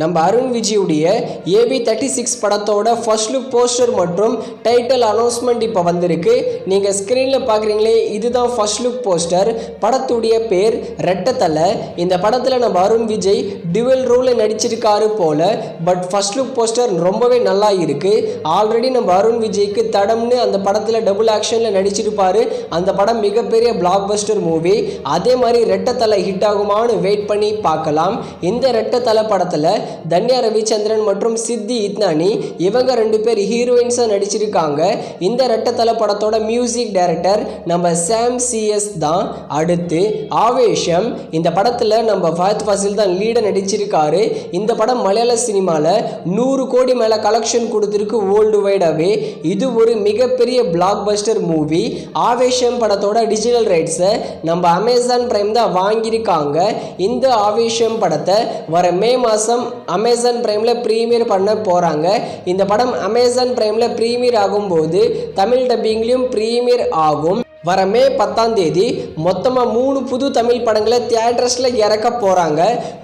நம்ம அருண் விஜயுடைய AB36 படத்தோட ஃபர்ஸ்ட் லுக் போஸ்டர் மற்றும் டைட்டில் அனௌன்ஸ்மெண்ட் இப்போ வந்திருக்கு. நீங்கள் ஸ்க்ரீனில் பார்க்குறீங்களே, இதுதான் ஃபர்ஸ்ட் லுக் போஸ்டர். படத்துடைய பேர் ரெட்டத்தலை. இந்த படத்தில் நம்ம அருண் விஜய் டியூவல் ரோலில் நடிச்சிருக்காரு போல. பட் ஃபர்ஸ்ட் லுக் போஸ்டர் ரொம்பவே நல்லா இருக்குது. ஆல்ரெடி நம்ம அருண் விஜய்க்கு தடம்னு அந்த படத்தில் டபுள் ஆக்ஷனில் நடிச்சிருப்பாரு. அந்த படம் மிகப்பெரிய பிளாக் பஸ்டர் மூவி. அதே மாதிரி ரெட்டத்தலை ஹிட் ஆகுமான்னு வெயிட் பண்ணி பார்க்கலாம். இந்த ரெட்டத்தலை படத்தில் தன்யா ரவிச்சந்திரன் மற்றும் சித்தி இத்னானி இவங்க 2 பேர் ஹீரோயின்ஸாக நடிச்சிருக்காங்க. இந்த ரெட்டத்தலை படத்தோட மியூசிக் டைரக்டர் நம்ம சாம் சிஎஸ் தான். அடுத்து ஆவேஷம். இந்த படத்தில் நம்ம ஃபஹத் ஃபாசில் தான் லீடை நடிச்சிருக்காரு. இந்த படம் மலையாள சினிமாவில் 100 கோடி மேலே கலெக்ஷன் கொடுத்துருக்கு வேர்ல்டு வைடாகவே. இது ஒரு மிகப்பெரிய பிளாக் பஸ்டர் மூவி. ஆவேஷம் படத்தோட டிஜிட்டல் ரைட்ஸை நம்ம அமேசான் பிரைம் தான் வாங்கியிருக்காங்க. இந்த ஆவேஷம் படத்தை வர மே மாதம் அமேசான் பிரைமில் ப்ரீமியர் பண்ண போகிறாங்க. இந்த படம் அமேசான் பிரைமில் ப்ரீமியர் ஆகும்போது தமிழ் டப்பிங்லேயும் ப்ரீமியர் ஆகும். வர மே 10ஆம் தேதி மொத்தமாக 3 புது தமிழ் படங்களை தியேட்டர்ஸில் இறக்க போகிறாங்க.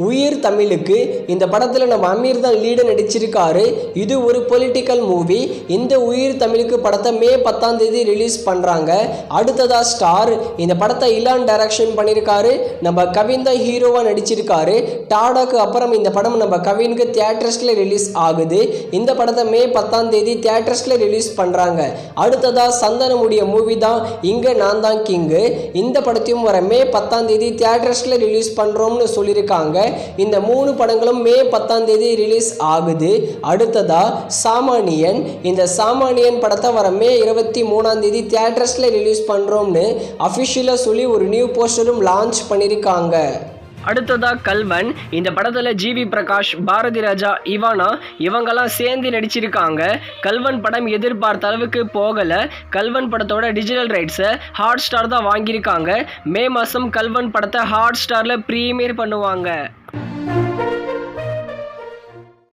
உயிர் தமிழுக்கு இந்த படத்தில் நம்ம அமீர் தான் லீடு நடிச்சிருக்காரு. இது ஒரு பொலிட்டிக்கல் மூவி. இந்த உயிர் தமிழுக்கு படத்தை மே 10ஆம் தேதி ரிலீஸ் பண்ணுறாங்க. அடுத்ததாக ஸ்டார். இந்த படத்தை இலான் டைரக்ஷன் பண்ணியிருக்காரு. நம்ம கவின் தான் ஹீரோவாக நடிச்சிருக்காரு. டாடாக்கு அப்புறம் இந்த படம் நம்ம கவினுக்கு தியேட்டர்ஸில் ரிலீஸ் ஆகுது. இந்த படத்தை மே 10ஆம் தேதி தியேட்டர்ஸில் ரிலீஸ் பண்ணுறாங்க. அடுத்ததாக சந்தனமுடைய மூவி தான் இங்கே நான் தான் கிங்கு. இந்த படத்தையும் வர மே 10ஆம் தேதி தியேட்டர்ஸில் ரிலீஸ் பண்ணுறோம்னு சொல்லியிருக்காங்க. இந்த 3 படங்களும் மே 10ஆம் தேதி ரிலீஸ் ஆகுது. அடுத்ததா சாமானியன். இந்த சாமானியன் படத்தை வர மே 23ஆம் தேதி தியேட்டர்ஸில் ரிலீஸ் பண்ணுறோம்னு அஃபிஷியலாக சொல்லி ஒரு நியூ போஸ்டரும் லான்ச் பண்ணியிருக்காங்க. அடுத்ததா கல்வன். இந்த படத்தில் ஜிவி பிரகாஷ், பாரதி ராஜா, இவானா இவங்கெல்லாம் சேர்ந்து நடிச்சிருக்காங்க. கல்வன் படம் எதிர்பார்த்த அளவுக்கு போகலை. கல்வன் படத்தோட டிஜிட்டல் ரைட்ஸை ஹாட் ஸ்டார் தான் வாங்கியிருக்காங்க. மே மாதம் கல்வன் படத்தை ஹாட் ஸ்டாரில் ப்ரீமியர் பண்ணுவாங்க.